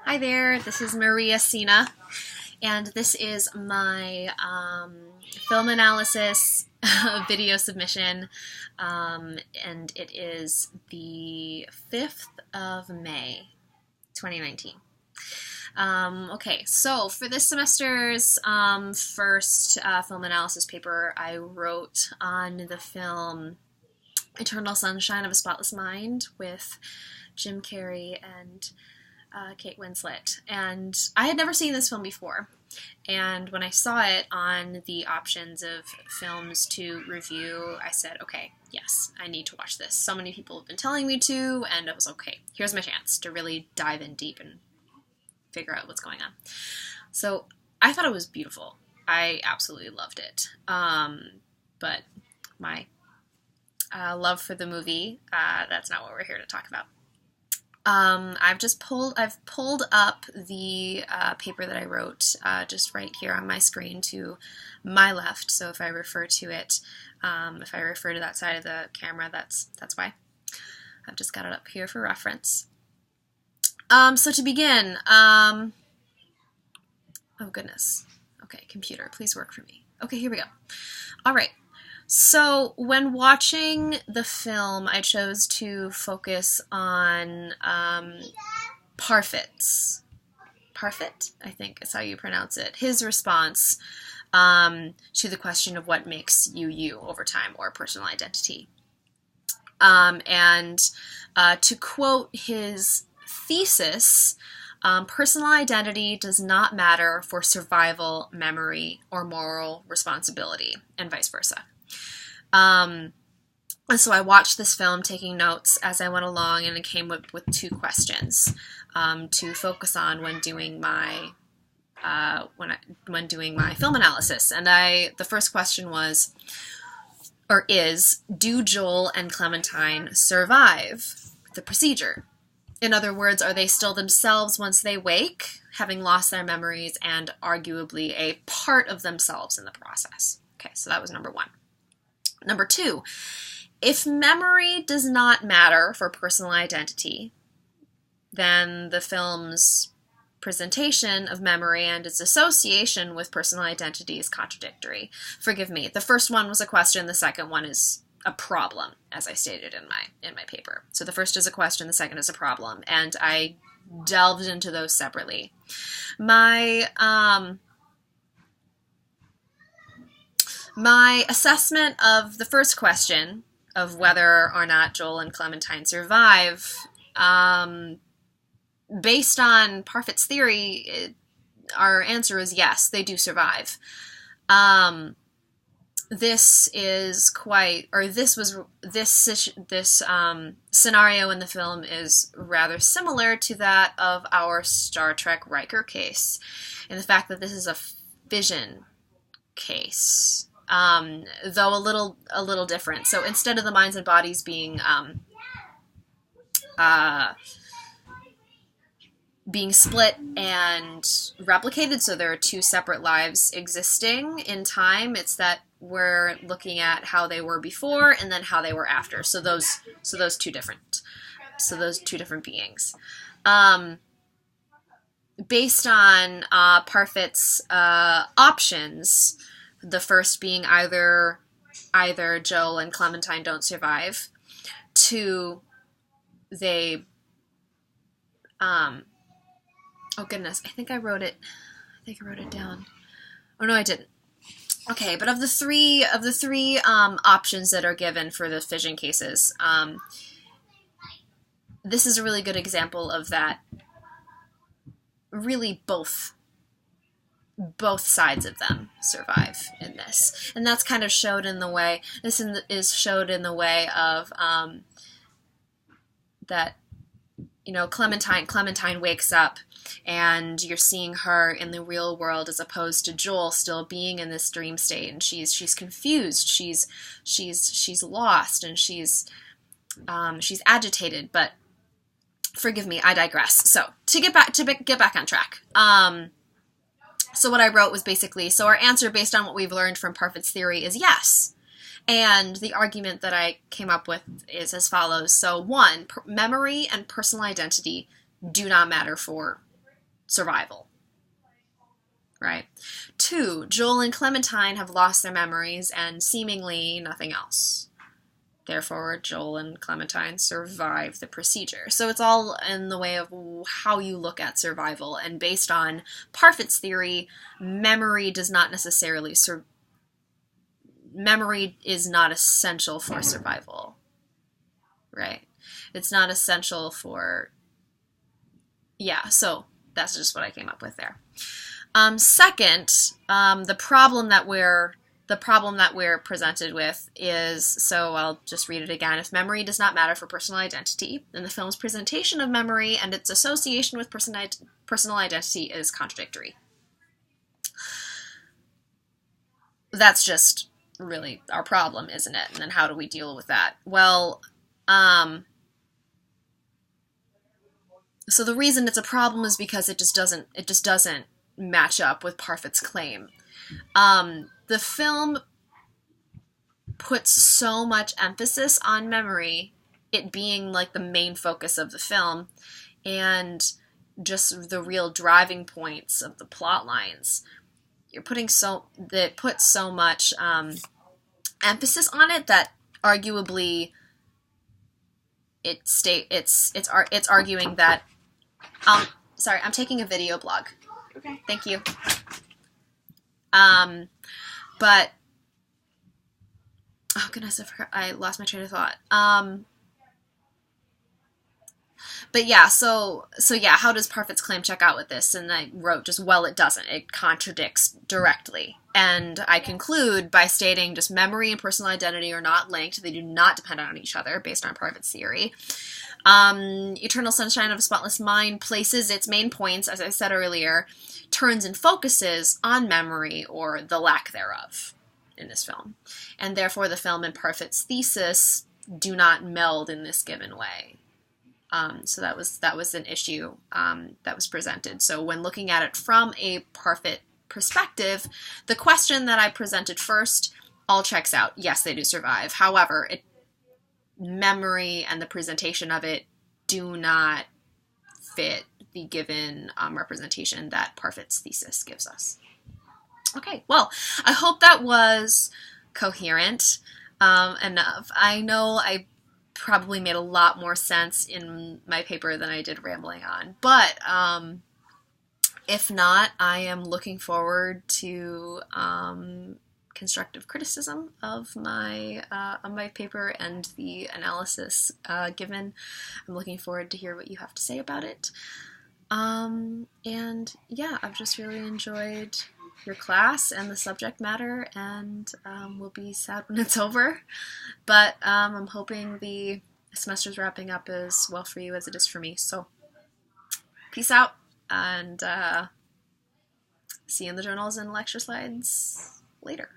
Hi there, this is Maria Sina, and this is my film analysis video submission, and it is the 5th of May, 2019. Okay, so for this semester's first film analysis paper, I wrote on the film Eternal Sunshine of a Spotless Mind with Jim Carrey and Kate Winslet. And I had never seen this film before. And when I saw it on the options of films to review, I said, okay, yes, I need to watch this. So many people have been telling me to, and I was okay, here's my chance to really dive in deep and figure out what's going on. So I thought it was beautiful. I absolutely loved it. But my love for the movie, that's not what we're here to talk about. I've pulled up the paper that I wrote just right here on my screen to my left. So if I refer to it, if I refer to that side of the camera, that's why. I've just got it up here for reference. So to begin, oh goodness. Okay, computer, please work for me. Okay, here we go. All right. So when watching the film, I chose to focus on Parfit's, Parfit, I think is how you pronounce it, his response to the question of what makes you you over time, or personal identity. And to quote his thesis, personal identity does not matter for survival, memory, or moral responsibility, and vice versa. And so I watched this film taking notes as I went along, and it came up with two questions to focus on when doing my when doing my film analysis. And the first question was, or is, do Joel and Clementine survive the procedure? In other words, are they still themselves once they wake, having lost their memories and arguably a part of themselves in the process? Okay, so that was number one. Number two, if memory does not matter for personal identity, then the film's presentation of memory and its association with personal identity is contradictory. Forgive me, the first one was a question, the second one is a problem, as I stated in my paper. So the first is a question, the second is a problem, and I delved into those separately. My assessment of the first question, of whether or not Joel and Clementine survive, based on Parfit's theory, our answer is yes, they do survive. This scenario in the film is rather similar to that of our Star Trek Riker case, in the fact that this is a fission case. Though a little different. So instead of the minds and bodies being split and replicated, so there are two separate lives existing in time, it's that we're looking at how they were before and then how they were after. So those two different beings. Based on Parfit's options, the first being either Joel and Clementine don't survive, two, they, oh goodness, I think I wrote it down. Oh no, I didn't. Okay, but of the three options that are given for the fission cases, this is a really good example of that. Really, both sides of them survive in this, and that's kind of showed in the way of that, you know, Clementine wakes up and you're seeing her in the real world as opposed to Joel still being in this dream state, and she's confused, she's lost, and she's agitated. But forgive me, I digress. So to get back on track. So what I wrote was basically, so our answer based on what we've learned from Parfit's theory is yes. And the argument that I came up with is as follows. So one, memory and personal identity do not matter for survival, right? 2, Joel and Clementine have lost their memories and seemingly nothing else. Therefore, Joel and Clementine survive the procedure. So it's all in the way of how you look at survival. And based on Parfit's theory, memory does not necessarily memory is not essential for survival, right? It's not essential for, yeah, so that's just what I came up with there. Second, the problem that we're presented with is, so I'll just read it again. If memory does not matter for personal identity, then the film's presentation of memory and its association with personal identity is contradictory. That's just really our problem, isn't it? And then how do we deal with that? Well, so the reason it's a problem is because it just doesn't match up with Parfit's claim. The film puts so much emphasis on memory, it being like the main focus of the film, and just the real driving points of the plot lines. That puts so much emphasis on it that arguably it's arguing that. Sorry, I'm taking a video blog. Okay. Thank you. But, oh goodness, I lost my train of thought. But yeah, so yeah, how does Parfit's claim check out with this? And I wrote just, well, it doesn't. It contradicts directly. And I conclude by stating just memory and personal identity are not linked. They do not depend on each other based on Parfit's theory. Eternal Sunshine of a Spotless Mind places its main points, as I said earlier, turns and focuses on memory or the lack thereof in this film. And therefore the film and Parfit's thesis do not meld in this given way. So that was an issue that was presented. So when looking at it from a Parfit perspective, the question that I presented first all checks out. Yes, they do survive. However, memory and the presentation of it do not fit the given representation that Parfit's thesis gives us. Okay, well, I hope that was coherent enough. I know I probably made a lot more sense in my paper than I did rambling on, but if not, I am looking forward to constructive criticism of my paper and the analysis given. I'm looking forward to hear what you have to say about it. And yeah, I've just really enjoyed your class and the subject matter, and we'll be sad when it's over. But I'm hoping the semester's wrapping up as well for you as it is for me. So peace out, and see you in the journals and lecture slides later.